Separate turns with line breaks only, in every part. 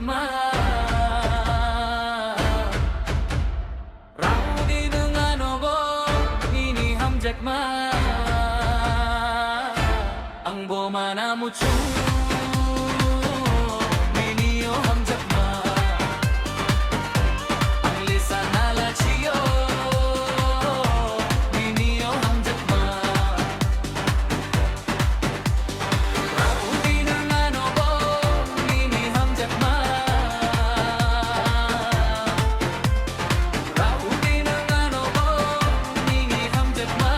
hamjakma Raudi dengan obo ini hamjakma Ang boma na mucu Minio hamjakma Ang lisan na lachiyo Minio hamjakma Raudi dengan obo ini hamjakma Raudi dengan obo ini hamjakma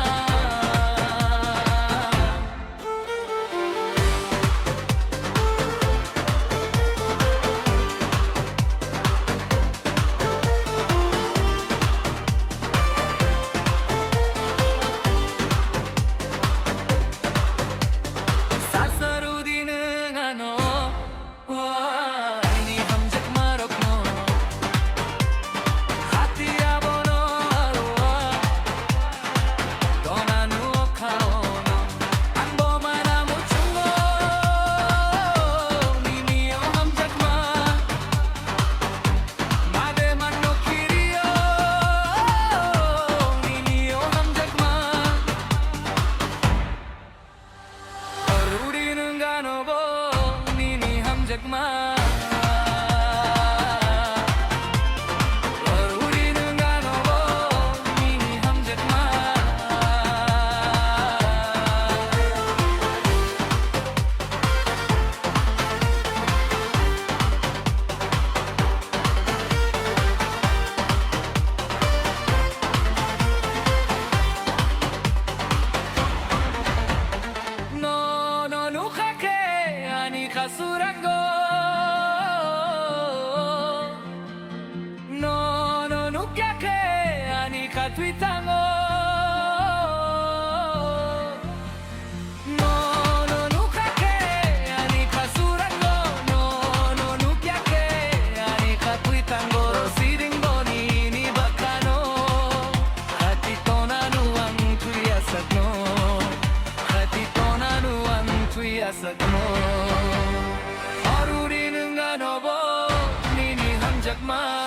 hamjakma Raudi dengan obo ini hamjakma No nukake ani kasurango nukyake ani katwitango nukake ani kasurango nukyake ani katwitango Rosiding boni ni bakano hati tonanu ang tuyasakno hati tonanu ang tuyasakno Raudi dengan obo ini hamjakma